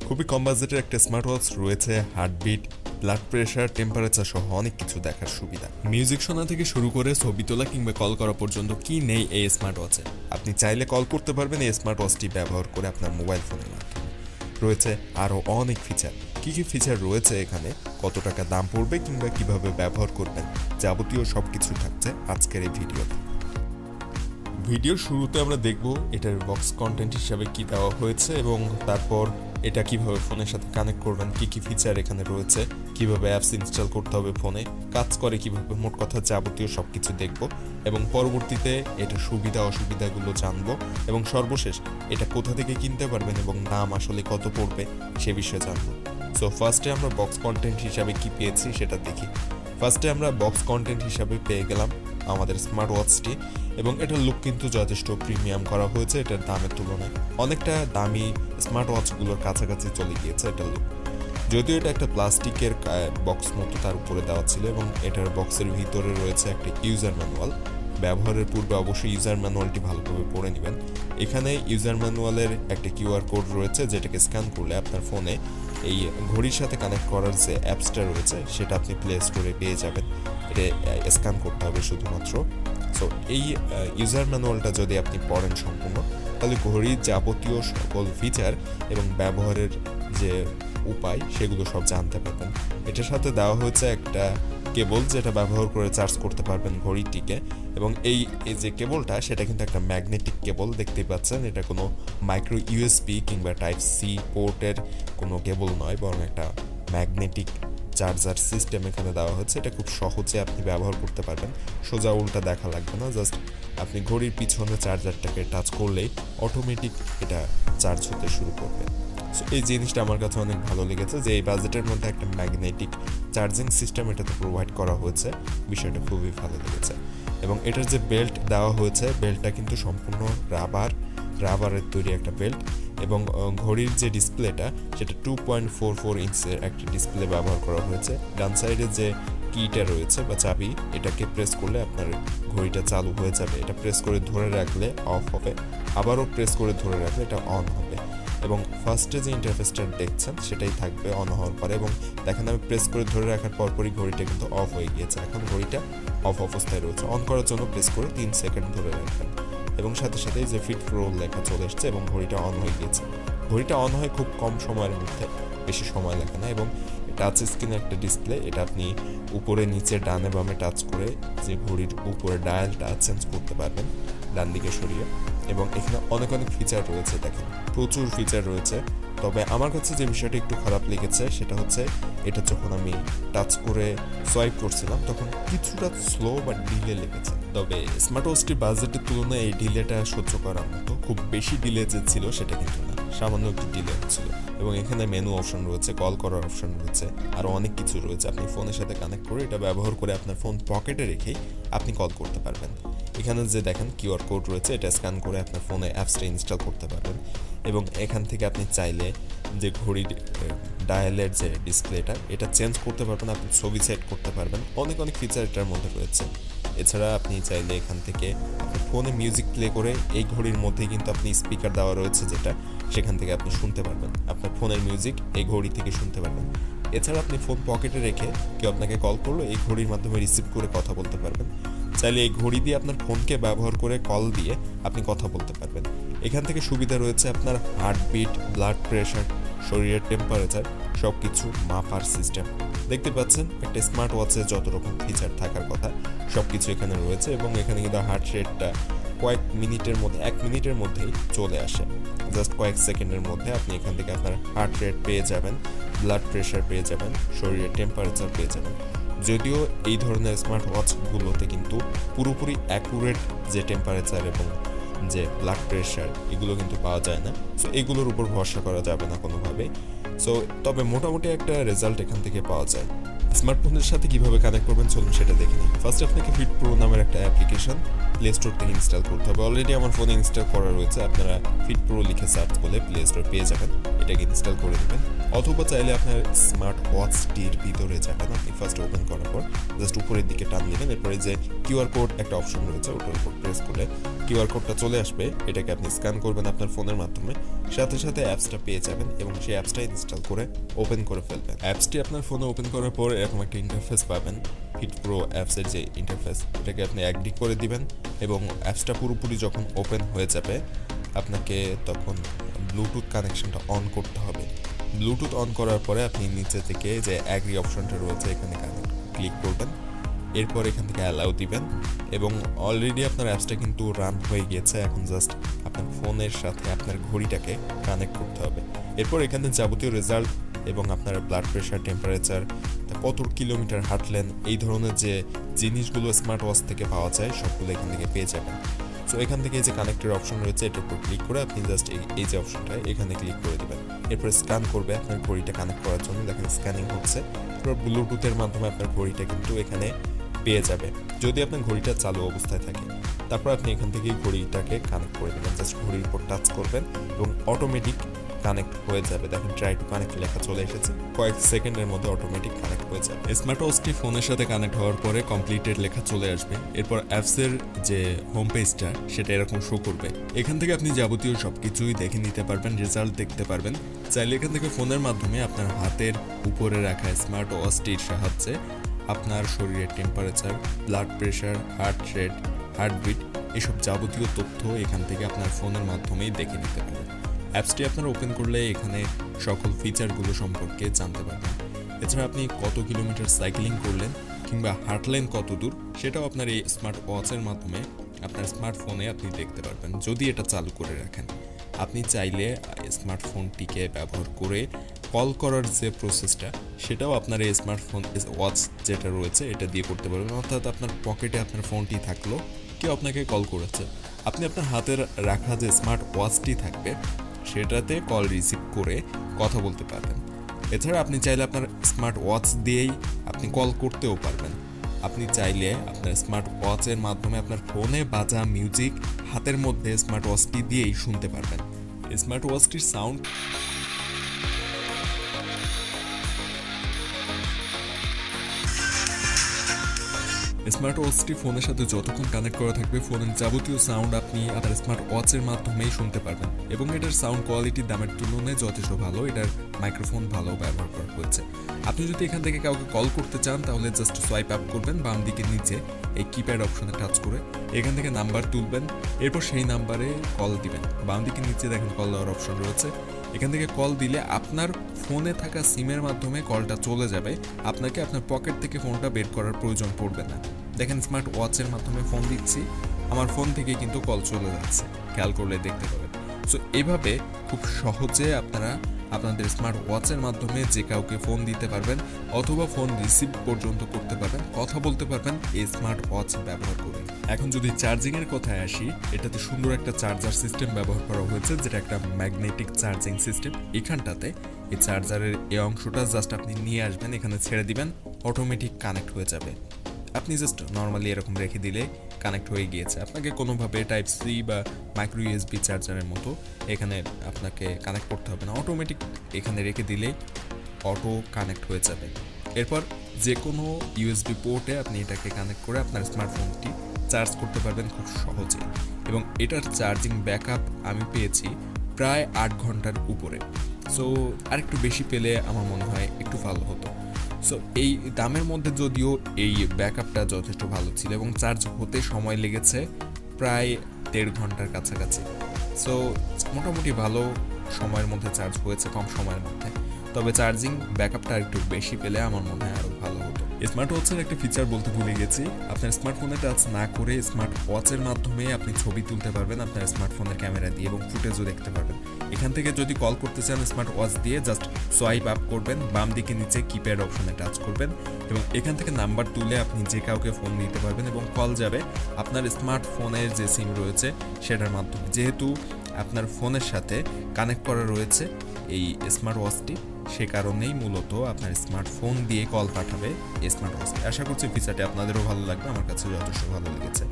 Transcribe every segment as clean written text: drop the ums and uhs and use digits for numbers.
খুবই কম বাজেটের একটা স্মার্ট ওয়াচ রয়েছে হার্টবিট, ব্লাড প্রেশার, টেম্পারেচার সহ অনেক কিছু দেখার সুবিধা। মিউজিক শোনা থেকে শুরু করে ছবি তোলা কিংবা কল করা পর্যন্ত কি নেই এই স্মার্ট ওয়াচে। আপনি চাইলে কল করতে পারবেন এই স্মার্ট ওয়াচটি ব্যবহার করে আপনার মোবাইল ফোনের মাধ্যমে। রয়েছে আরও অনেক ফিচার। কি কি ফিচার রয়েছে এখানে, কত টাকা দাম পড়বে কিংবা কিভাবে ব্যবহার করবেন, যাবতীয় সব কিছু থাকছে আজকের এই ভিডিওতে। ভিডিওর শুরুতে আমরা দেখব এটার বক্স কন্টেন্ট হিসাবে কি দেওয়া হয়েছে এবং তারপর এটা কিভাবে ফোনের সাথে কানেক্ট করবেন, কি কি ফিচার এখানে রয়েছে, কিভাবে অ্যাপস ইনস্টল করতে হবে ফোনে, কাজ করে কিভাবে, মোট কথা যাবতীয় সব কিছু দেখব এবং পরবর্তীতে এটা সুবিধা অসুবিধাগুলো জানবো এবং সর্বশেষ এটা কোথা থেকে কিনতে পারবেন এবং দাম আসলে কত পড়বে সে বিষয়ে জানবো। সো ফার্স্টে আমরা বক্স কন্টেন্ট হিসাবে কি পেয়েছি সেটা দেখি। ফার্স্টে আমরা বক্স কন্টেন্ট হিসাবে পেয়ে গেলাম আমাদের স্মার্ট ওয়াচটি এবং এটার লুক কিন্তু যথেষ্ট প্রিমিয়াম করা হয়েছে এটার দামের তুলনায়। অনেকটা দামি স্মার্ট ওয়াচগুলোর কাছাকাছি চলে গিয়েছে এটার লুক। যদিও এটা একটা প্লাস্টিকের বক্স মতো তার উপরে দেওয়া ছিল এবং এটার বক্সের ভিতরে রয়েছে একটা ইউজার ম্যানুয়াল। ব্যবহারের পূর্বে অবশ্যই ইউজার ম্যানুয়ালটি ভালোভাবে পড়ে নেবেন। এখানে ইউজার ম্যানুয়ালের একটা কিউআর কোড রয়েছে যেটাকে স্ক্যান করলে আপনার ফোনে এই ঘড়ির সাথে কানেক্ট করার যে অ্যাপসটা রয়েছে সেটা আপনি প্লে স্টোরে পেয়ে যাবেন। এটা স্ক্যান করতে হবে শুধুমাত্র। সো এই ইউজার ম্যানুয়ালটা যদি আপনি পড়েন সম্পূর্ণ, তাহলে ঘড়ির যাবতীয় সকল ফিচার এবং ব্যবহারের যে উপায় সেগুলো সব জানতে পারবেন। এটার সাথে দেওয়া হয়েছে একটা কেবল যেটা ব্যবহার করে চার্জ করতে পারবেন ঘড়িটিকে এবং এই যে কেবলটা সেটা কিন্তু একটা ম্যাগনেটিক কেবল, দেখতেই পাচ্ছেন। এটা কোনো মাইক্রো ইউএসবি কিংবা টাইপ সি পোর্টের কোনো কেবল নয়, বরং একটা ম্যাগনেটিক চার্জার সিস্টেম এখানে দেওয়া হচ্ছে। এটা খুব সহজে আপনি ব্যবহার করতে পারবেন, সোজা উল্টা দেখা লাগবে না। জাস্ট আপনি ঘড়ির পিছনে চার্জারটাকে টাচ করলেই অটোমেটিক এটা চার্জ হতে শুরু করবে। সো এই জিনিসটা আমার কাছে অনেক ভালো লেগেছে যে এই বাজেটের মধ্যে একটা ম্যাগনেটিক চার্জিং সিস্টেম এটাতে প্রোভাইড করা হয়েছে, বিষয়টা খুবই ভালো লেগেছে। এবং এটার যে বেল্ট দেওয়া হয়েছে, বেল্টটা কিন্তু সম্পূর্ণ রাবারের তৈরি একটা বেল্ট এবং ঘড়ির যে ডিসপ্লেটা সেটা 2.44 ইঞ্চের একটা ডিসপ্লে ব্যবহার করা হয়েছে। ডান সাইডে যে কিটা রয়েছে বা চাবি, এটাকে প্রেস করলে আপনার ঘড়িটা চালু হয়ে যাবে। এটা প্রেস করে ধরে রাখলে অফ হবে, আবারও প্রেস করে ধরে রাখলে এটা অন হবে এবং ফার্স্টে যে ইন্টারফেসটা দেখছেন সেটাই থাকবে অন হওয়ার পরে। এবং দেখেন আমি প্রেস করে ধরে রাখার পরপরই ঘড়িটা কিন্তু অফ হয়ে গিয়েছে। এখন ঘড়িটা অফ অবস্থায় রয়েছে। অন করার জন্য প্রেস করে 3 সেকেন্ড ধরে রাখবেন এবং সাথে সাথেই যে ফিট প্রো লেখা চলে এসছে এবং ঘড়িটা অন হয়ে গিয়েছে। ঘড়িটা অন হয় খুব কম সময়ের মধ্যে, বেশি সময় লাগে না। এবং টাচ স্ক্রিনের একটা ডিসপ্লে, এটা আপনি উপরে নিচে ডানে বামে টাচ করে যে ঘড়ির উপরে ডায়ালটা চেঞ্জ করতে পারবেন ডান দিকে সরিয়ে। এবং এখানে অনেক ফিচার রয়েছে, দেখেন প্রচুর ফিচার রয়েছে। তবে আমার কাছে যে বিষয়টা একটু খারাপ লেগেছে সেটা হচ্ছে এটা যখন আমি টাচ করে সোয়াইপ করছিলাম তখন কিছুটা স্লো বা ডিলে লেগেছে। তবে স্মার্ট ওয়াচটির বাজেটের তুলনায় এই ডিলেটা সহ্য করার মতো। খুব বেশি ডিলে যে ছিল সেটা কিন্তু না, সামান্য একটু ডিলে হচ্ছিল। এবং এখানে মেনু অপশন রয়েছে, কল করার অপশন রয়েছে, আরও অনেক কিছু রয়েছে। আপনি ফোনের সাথে কানেক্ট করে এটা ব্যবহার করে আপনার ফোন পকেটে রেখেই আপনি কল করতে পারবেন। এখানে যে দেখেন কিউআর কোড রয়েছে, এটা স্ক্যান করে আপনার ফোনে অ্যাপসটা ইনস্টল করতে পারবেন এবং এখান থেকে আপনি চাইলে যে ঘড়ির ডায়ালের যে ডিসপ্লেটা এটা চেঞ্জ করতে পারবেন, আপনি ছবি সেট করতে পারবেন। অনেক ফিচার এটার মধ্যে রয়েছে। এছাড়া আপনি চাইলে এখান থেকে ফোনে মিউজিক প্লে করে এই ঘড়ির মধ্যেই কিন্তু আপনি স্পিকার দেওয়া রয়েছে যেটা, সেখান থেকে আপনি শুনতে পারবেন। আপনার ফোনের মিউজিক এই ঘড়ি থেকে শুনতে পারবেন। এছাড়া আপনি ফোন পকেটে রেখে কেউ আপনাকে কল করলো, এই ঘড়ির মাধ্যমে রিসিভ করে কথা বলতে পারবেন। চাইলে এই ঘড়ি দিয়ে আপনার ফোনকে ব্যবহার করে কল দিয়ে আপনি কথা বলতে পারবেন। এখান থেকে সুবিধা রয়েছে আপনার হার্টবিট, ব্লাড প্রেশার, শরীরের টেম্পারেচার সব কিছু মাপার সিস্টেম। দেখতে পাচ্ছেন একটা স্মার্ট ওয়াচে যত রকম ফিচার থাকার কথা সব কিছু এখানে রয়েছে এবং এখানে কিন্তু হার্ট রেটটা কয়েক মিনিটের মধ্যে, 1 মিনিটের মধ্যেই চলে আসে। জাস্ট কয়েক সেকেন্ডের মধ্যে আপনি এখান থেকে আপনার হার্ট রেট পেয়ে যাবেন, ব্লাড প্রেশার পেয়ে যাবেন, শরীরের টেম্পারেচার পেয়ে যাবেন। যদিও এই ধরনের স্মার্ট ওয়াচগুলোতে কিন্তু পুরোপুরি অ্যাকুরেট যে টেম্পারেচার এবং যে ব্লাড প্রেশার এগুলো কিন্তু পাওয়া যায় না। সো এগুলোর উপর ভরসা করা যাবে না কোনোভাবে। সো তবে মোটামুটি একটা রেজাল্ট এখান থেকে পাওয়া যায়। স্মার্টফোনের সাথে কিভাবে কানেক্ট করবেন চলুন সেটা দেখে নিই। ফার্স্ট আপনাকে ফিট প্রো নামের একটা অ্যাপ্লিকেশন প্লে স্টোর থেকে ইনস্টল করতে হবে। অলরেডি আমার ফোনে ইনস্টল করা রয়েছে, আপনারা ফিট প্রো লিখে সার্চ করলে প্লে স্টোর পেয়ে যাবেন, এটাকে ইনস্টল করে দেবেন। অথবা চাইলে আপনার স্মার্ট ওয়াচটির ভিতরে যাবেন, আপনি ফার্স্ট ওপেন করার পর জাস্ট উপরের দিকে টান দেবেন, এরপরে যে কিউআর কোড একটা অপশন রয়েছে ওটার উপর প্রেস করলে কিউআর কোডটা চলে আসবে, এটাকে আপনি স্ক্যান করবেন আপনার ফোনের মাধ্যমে, সাথে সাথে অ্যাপসটা পেয়ে যাবেন এবং সেই অ্যাপসটা ইনস্টল করে ওপেন করে ফেলবেন। অ্যাপসটি আপনার ফোনে ওপেন করার পর এরকম একটা ইন্টারফেস পাবেন, ফিট প্রো অ্যাপসের যে ইন্টারফেস, এটাকে আপনি অ্যাগ্রি করে দিবেন এবং অ্যাপসটা পুরোপুরি যখন ওপেন হয়ে যাবে আপনাকে তখন ব্লুটুথ কানেকশনটা অন করতে হবে। ব্লুটুথ অন করার পরে আপনি নিচে থেকে যে অ্যাগ্রি অপশনটা রয়েছে এখানে ক্লিক করবেন, এরপর এখান থেকে অ্যালাউ দিবেন এবং অলরেডি আপনার অ্যাপসটা কিন্তু রান হয়ে গিয়েছে। এখন জাস্ট আপনার ফোনের সাথে আপনার ঘড়িটাকে কানেক্ট করতে হবে। এরপর এখানে যাবতীয় রেজাল্ট এবং আপনার ব্লাড প্রেশার, টেম্পারেচার, কত কিলোমিটার হাঁটলেন, এই ধরনের যে জিনিসগুলো স্মার্ট ওয়াচ থেকে পাওয়া যায় সবগুলো এখান থেকে পেয়ে যাবেন। সো এখান থেকে যে কানেক্টের অপশন রয়েছে এটার উপর ক্লিক করে আপনি জাস্ট এই যে অপশনটা এখানে ক্লিক করে দেবেন, এরপর স্ক্যান করবে আপনার ঘড়িটা কানেক্ট করার জন্য। দেখেন স্ক্যানিং হচ্ছে, এরপর ব্লুটুথের মাধ্যমে আপনার ঘড়িটা কিন্তু এখানে পেয়ে যাবে যদি আপনার ঘড়িটা চালু অবস্থায় থাকে। তারপর আপনি এখান থেকে ঘড়িটাকে কানেক্ট করে দেবেন, জাস্ট ঘড়ির উপর টাচ করবেন এবং অটোমেটিক কানেক্ট হয়ে যাবে। দেখেন ট্রাই টু কানেক্ট লেখা চলে এসেছে, কয়েক সেকেন্ডের মধ্যে অটোমেটিক কানেক্ট হয়ে যাবে। স্মার্ট ওয়াচটি ফোনের সাথে কানেক্ট হওয়ার পরে কমপ্লিটেড লেখা চলে আসবে, এরপর অ্যাপসের যে হোম পেজটা সেটা এরকম শো করবে। এখান থেকে আপনি যাবতীয় সবকিছুই দেখে নিতে পারবেন, রেজাল্ট দেখতে পারবেন। চাইলে এখান থেকে ফোনের মাধ্যমে আপনার হাতের উপরে রাখা স্মার্ট ওয়াচটির সাহায্যে আপনার শরীরের temperature, blood pressure, heart rate, heartbeat, এসব যাবতীয় তথ্য এখান থেকে আপনার ফোনের মাধ্যমেই দেখে নিতে পারেন। অ্যাপসটি আপনারা ওপেন করলে এখানে সকল ফিচারগুলো সম্পর্কে জানতে পারবেন। এছাড়া আপনি কত কিলোমিটার সাইক্লিং করলেন কিংবা হাঁটলেন কত দূর, সেটাও আপনার এই স্মার্ট ওয়াচের মাধ্যমে আপনার স্মার্টফোনে আপনি দেখতে পারবেন যদি এটা চালু করে রাখেন। আপনি চাইলে স্মার্টফোনটিকে ব্যবহার করে কল করার যে প্রসেসটা সেটাও আপনার এই স্মার্টফোন ওয়াচ যেটা রয়েছে এটা দিয়ে করতে পারবেন। অর্থাৎ আপনার পকেটে আপনার ফোনটি থাকলো, কেউ আপনাকে কল করেছে, আপনি আপনার হাতের রাখা যে স্মার্ট ওয়াচটি থাকবে সেটাতে কল রিসিভ করে কথা বলতে পারবেন। এছাড়া আপনি চাইলে আপনার স্মার্ট ওয়াচ দিয়েই আপনি কল করতেও পারবেন। আপনি চাইলে আপনার স্মার্ট ওয়াচের মাধ্যমে আপনার ফোনে বাজা মিউজিক হাতের মধ্যে স্মার্ট ওয়াচটি দিয়েই শুনতে পারবেন। স্মার্ট ওয়াচটির সাউন্ড স্মার্ট ওয়াচটি ফোনের সাথে যতক্ষণ কানেক্ট করা থাকবে ফোনের যাবতীয় সাউন্ড আপনি আপনার স্মার্ট ওয়াচের মাধ্যমেই শুনতে পারবেন এবং এটার সাউন্ড কোয়ালিটির দামের তুলনায় যথেষ্ট ভালো। এটার মাইক্রোফোন ভালো ব্যবহার করা হয়েছে। আপনি যদি এখান থেকে কাউকে কল করতে চান তাহলে জাস্ট সোয়াইপ আপ করবেন, বাম দিকে নিচে এই কিপ্যাড অপশনে টাচ করে এখান থেকে নাম্বার তুলবেন, এরপর সেই নাম্বারে কল দিবেন। বাম দিকে নিচে দেখেন কল দেওয়ার অপশন রয়েছে, এখান থেকে কল দিলে আপনার ফোনে থাকা সিমের মাধ্যমে কলটা চলে যাবে, আপনাকে আপনার পকেট থেকে ফোনটা বের করার প্রয়োজন পড়বে না। দেখেন স্মার্ট ওয়াচের মাধ্যমে ফোন দিচ্ছি, আমার ফোন থেকে কিন্তু কল চলে যাচ্ছে, খেয়াল করলে দেখতে পাবেন। সো এইভাবে খুব সহজে আপনারা আপনাদের স্মার্ট ওয়াচের মাধ্যমে যে কাউকে ফোন দিতে পারবেন অথবা ফোন রিসিভ পর্যন্ত করতে পারবেন, কথা বলতে পারবেন এই স্মার্ট ওয়াচ ব্যবহার করে। এখন যদি চার্জিংয়ের কথায় আসি, এটাতে সুন্দর একটা চার্জার সিস্টেম ব্যবহার করা হয়েছে যেটা একটা ম্যাগনেটিক চার্জিং সিস্টেম। এখানটাতে এই চার্জারের এই অংশটা জাস্ট আপনি নিয়ে আসবেন, এখানে ছেড়ে দিবেন, অটোমেটিক কানেক্ট হয়ে যাবে। আপনি জাস্ট নর্মালি এরকম রেখে দিলে কানেক্ট হয়ে গিয়েছে। আপনাকে কোনোভাবে টাইপ সি বা মাইক্রো ইউএসবি চার্জারের মতো এখানে আপনাকে কানেক্ট করতে হবে না, অটোমেটিক এখানে রেখে দিলেই অটো কানেক্ট হয়ে যাবে। এরপর যে কোনো ইউএসবি পোর্টে আপনি এটাকে কানেক্ট করে আপনার স্মার্টফোনটি চার্জ করতে পারবেন খুব সহজে এবং এটার চার্জিং ব্যাকআপ আমি পেয়েছি প্রায় 8 ঘন্টার উপরে। সো আরেকটু বেশি পেলে আমার মনে হয় একটু ভালো হতো। সো এই দামের মধ্যে যদিও এই ব্যাকআপটা যথেষ্ট ভালো ছিল এবং চার্জ হতে সময় লেগেছে প্রায় 1.5 ঘন্টার কাছাকাছি। সো মোটামুটি ভালো সময়ের মধ্যে চার্জ হয়েছে, কম সময়ের মধ্যে। তবে চার্জিং ব্যাকআপটা একটু বেশি পেলে আমার মনে হয় আরও ভালো হতো। স্মার্ট ওয়াচের একটা ফিচার বলতে ভুলে গেছি, আপনার স্মার্টফোনে টাচ না করে স্মার্ট ওয়াচের মাধ্যমে আপনি ছবি তুলতে পারবেন আপনার স্মার্টফোনের ক্যামেরা দিয়ে এবং ফুটেজও দেখতে পারবেন। এখান থেকে যদি কল করতে চান স্মার্ট ওয়াচ দিয়ে জাস্ট সোয়াইপ আপ করবেন, বাম দিকে নিচে কিপ্যাড অপশনে টাচ করবেন এবং এখান থেকে নাম্বার তুলে আপনি যে কাউকে ফোন দিতে পারবেন এবং কল যাবে আপনার স্মার্টফোনের যে সিম রয়েছে সেটার মাধ্যমে। যেহেতু আপনার ফোনের সাথে কানেক্ট করা রয়েছে এই স্মার্ট ওয়াচটি, সে কারণেই মূলত আপনার স্মার্টফোন দিয়ে কল পাঠাবে স্মার্ট ওয়াচ। আশা করছি ফিচারটি আপনাদেরও ভালো লাগবে, আমার কাছে যথেষ্ট ভালো লেগেছে।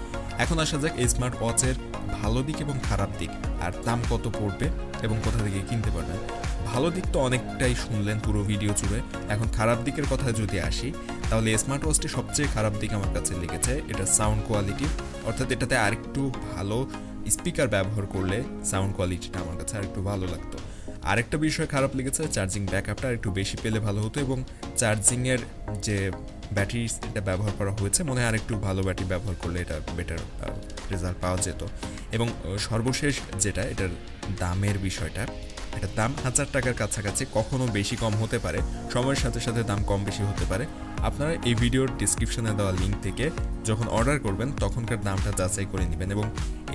এখন আসা যাক এই স্মার্ট ওয়াচের ভালো দিক এবং খারাপ দিক, আর দাম কত পড়বে এবং কোথা থেকে কিনতে পারবেন। ভালো দিক তো অনেকটাই শুনলেন পুরো ভিডিও জুড়ে। এখন খারাপ দিকের কথা যদি আসি, তাহলে স্মার্ট ওয়াচটি সবচেয়ে খারাপ দিক আমার কাছে লেগেছে এটা সাউন্ড কোয়ালিটি। অর্থাৎ এটাতে আরেকটু ভালো স্পিকার ব্যবহার করলে সাউন্ড কোয়ালিটিটা আমার কাছে আরেকটু ভালো লাগতো। আরেকটা বিষয় খারাপ লেগেছে, চার্জিং ব্যাকআপটা একটু বেশি পেলে ভালো হতো, এবং চার্জিংয়ের যে ব্যাটারি এটা ব্যবহার করা হয়েছে মনে হয় আরেকটু ভালো ব্যাটারি ব্যবহার করলে এটা বেটার রেজাল্ট পাওয়া যেত। এবং সর্বশেষ যেটা, এটার দামের বিষয়টা, এটার দাম 1000 টাকার কাছাকাছি, কখনো বেশি কম হতে পারে, সময়ের সাথে সাথে দাম কম বেশি হতে পারে। আপনারা এই ভিডিওর ডিসক্রিপশনে দেওয়া লিঙ্ক থেকে যখন অর্ডার করবেন তখনকার দামটা যাচাই করে নেবেন, এবং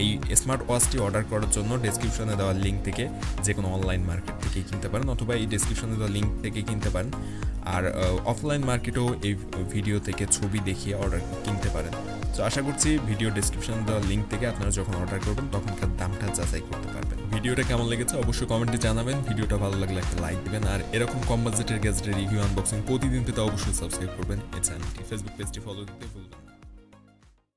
এই স্মার্ট ওয়াচটি অর্ডার করার জন্য ডিসক্রিপশনে দেওয়া লিঙ্ক থেকে যে কোনো অনলাইন মার্কেট থেকে কিনতে পারেন, অথবা এই ডিসক্রিপশনে দেওয়া লিঙ্ক থেকে কিনতে পারেন। আর অফলাইন মার্কেটেও এই ভিডিও থেকে ছবি দেখিয়ে অর্ডার কিনতে পারেন। তো আশা করছি ভিডিও ডিসক্রিপশনে দেওয়া লিঙ্ক থেকে আপনারা যখন অর্ডার করবেন তখনকার দামটা যাচাই করতে পারবেন। ভিডিওটা কেমন লেগেছে অবশ্যই কমেন্টে জানাবেন। ভিডিওটা ভালো লাগলে একটা লাইক দেবেন, আর এরকম কম বাজেটের গ্যাজেটের রিভিউ আনবক্সিং প্রতিদিন পেতে অবশ্যই সাবস্ক্রাইব করবেন এই চ্যানেলটি। ফেসবুক পেজটি ফলো দিতে ভুলবেন না।